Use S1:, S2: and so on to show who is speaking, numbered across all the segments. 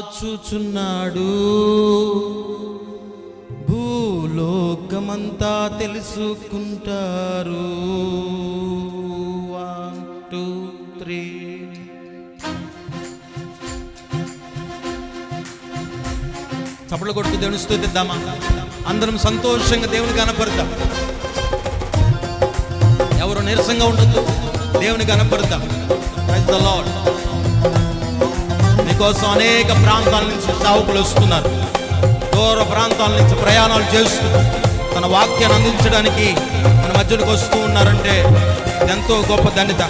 S1: వచ్చుచున్నాడు, భూలోకమంతా తెలుసుకుంటారు. 1 2 3 చప్పట్లు కొడుతూ దేవుని స్తుతిద్దామా? అందరం సంతోషంగా దేవుని కనపడతాం. ఎవరు నీరసంగా ఉండొద్దు, దేవుని కనపడతాం. Praise the lord. మీకోసం అనేక ప్రాంతాల నుంచి సేవకులు వస్తున్నారు. దూర ప్రాంతాల నుంచి ప్రయాణాలు చేస్తూ తన వాక్యాన్ని అందించడానికి మన మధ్యలోకి వస్తూ ఉన్నారంటే ఎంతో గొప్ప ధన్యత.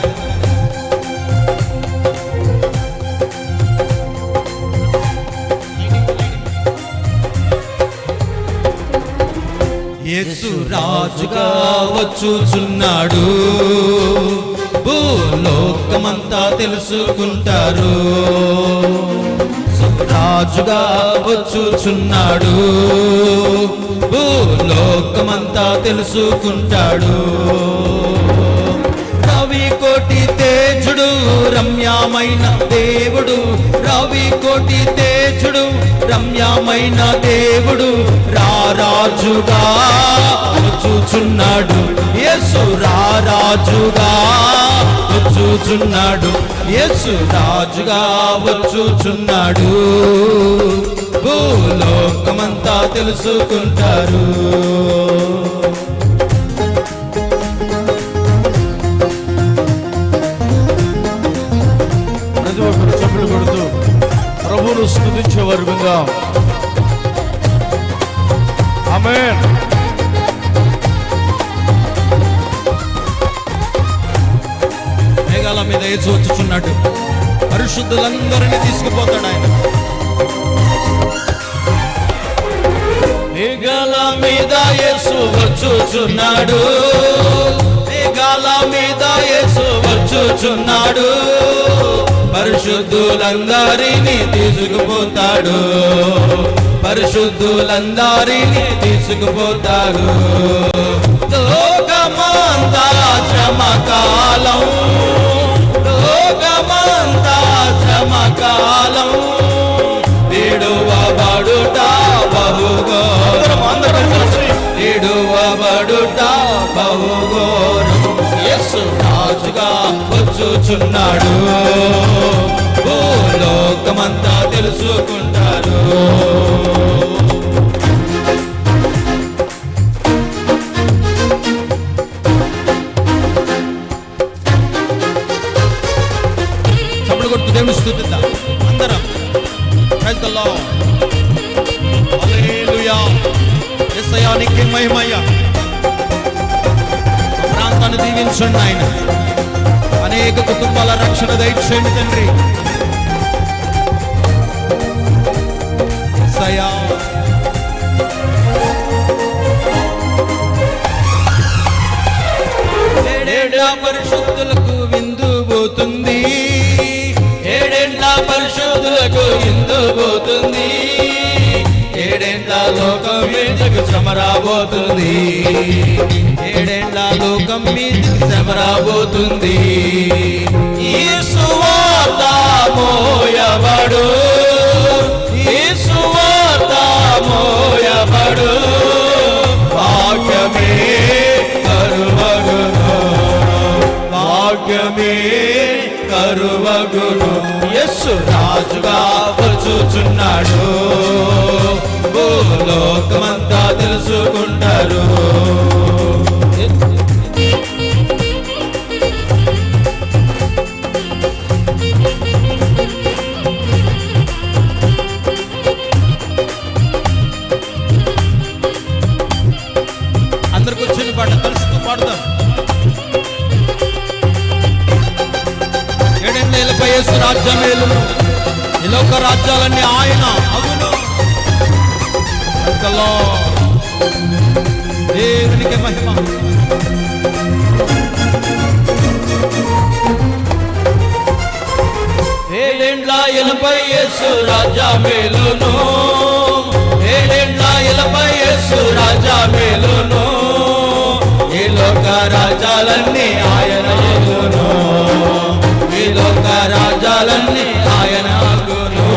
S1: యేసు రాజుగా వచ్చుచున్నాడు, భూలోకమంతా తెలుసుకుంటారు. రాజుగా వచ్చుచున్నాడు, భూలోకమంతా తెలుసుకుంటాడు. రవి కోటి తేజుడు రమ్యమైన దేవుడు, రవి కోటి తేజుడు రమ్యమైన దేవుడు రారాజుగా వచ్చుచున్నాడు. యేసు రారాజుగా వచ్చుచున్నాడు, యేసు రాజుగా వచ్చుచున్నాడు, భూలోకమంతా తెలుసుకుంటారు.
S2: ప్రతి ఒక్కరు చప్పట్లు కొడుతూ ప్రభువును స్తుతించే వర్గంగా ఆమేన్.
S1: మేఘాల మీద యేసు వచ్చుచున్నాడు, పరిశుద్ధులందరినీ తీసుకుపోతాడు ఆయన.
S2: మేఘాల మీద యేసు వచ్చుచున్నాడు, మేఘాల మీద యేసు వచ్చుచున్నాడు, పరిశుద్ధులందరినీ తీసుకుపోతాడు, పరిశుద్ధులందరినీ తీసుకుపోతాడు. లోకమంతా శ్రమకాలం, లోకమంతా శ్రమకాలం, విడువబడుట బహుఘోరం, విడువబడుట బహుఘోరం. యేసు రాజుగా వచ్చుచున్నాడు, భూలోకమంతా తెలుసుకుంటారు. చప్పట్లు కొడుతూ దేవుని స్తుతిద్దాం అందరం. Praise the Lord. హల్లెలూయా. యేసయ్యా నీకే మహిమయ్యా. ప్రాంతాన్ని దీవించండి ఆయన. అనేక కుటుంబాల రక్షణ దయచేయండి తండ్రి. యేసయ్యా ఏడేళ్ళ పరిశుద్ధులకు విందు పోతుంది, ఏడేళ్ళ పరిశుద్ధులకు విందు పోతుంది, ఏడేళ్ళ లోకం మీదకు శ్రమ రాబోతుంది, ఏడేళ్ళ లోకం మీదకు శ్రమ రాబోతుంది. ఈ సువార్త మోయబడు, ఈ సువార్త మోయబడు, వాక్యమే కరువగును, వాక్యమే కరువగును. యేసు రాజుగా వచ్చుచున్నాడు, భూలోకమంతా తెలుసుకుంటారు. అందరికి వచ్చిన పాట కలుస్తూ పాడతాం. ఏడేళ్ళపై యేసు రాజ్యమేలు, ఈ లోక రాజ్యాలన్నీ ఆయన అగును. దేవునికి మహిమ. ఏడేండ్ల ఎలపై యేసు రాజ్యమేలును, ఏడేండ్ల ఎలపై యేసు రాజ్యమేలును, ఈ లోక రాజ్యాలన్నీ ఆయన ఎలును, ఈ లోక రాజ్యాలన్నీ ఆయన అగును.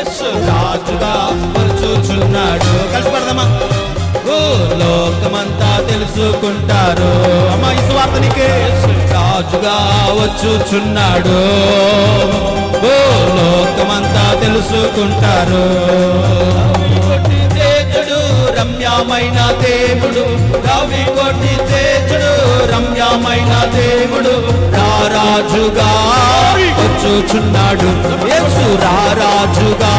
S1: యేసు రాజుగా వచ్చుచున్నాడు. కలిసి పడదామా? ఓ లోకమంతా తెలుసుకుంటారు. అమ్మా ఈ సువార్త నీకే. రాజుగా వచ్చుచున్నాడు. ఓ లోకమంతా తెలుసుకుంటారు. కొట్టి తేజుడు రమ్యమైన దేవుడు, రవి కొట్టి తేజుడు రమ్యమైన దేవుడు, రారాజుగా వచ్చుచున్నాడు. యేసు రారాజుగా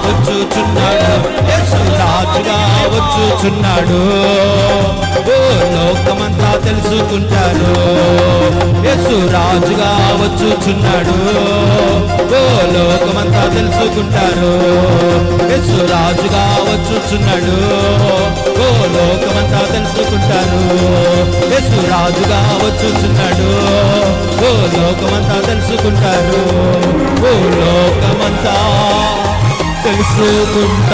S1: వచ్చుచున్నాడు. యేసు రాజుగా వచ్చుచున్నాడు. ఓ లోకమంతా తెలుసుకుంటారు. యేసు రాజుగా వచ్చుచున్నాడు. ఓ లోకమంతా తెలుసుకుంటారు. యేసు రాజుగా వచ్చుచున్నాడు. ఓ లోకమంతా తెలుసుకుంటారు. యేసు రాజుగా వచ్చుచున్నాడు. ఓ లోకమంతా తెలుసుకుంటారు. ఓ లోకమంతా తెలుసుకుంటారు.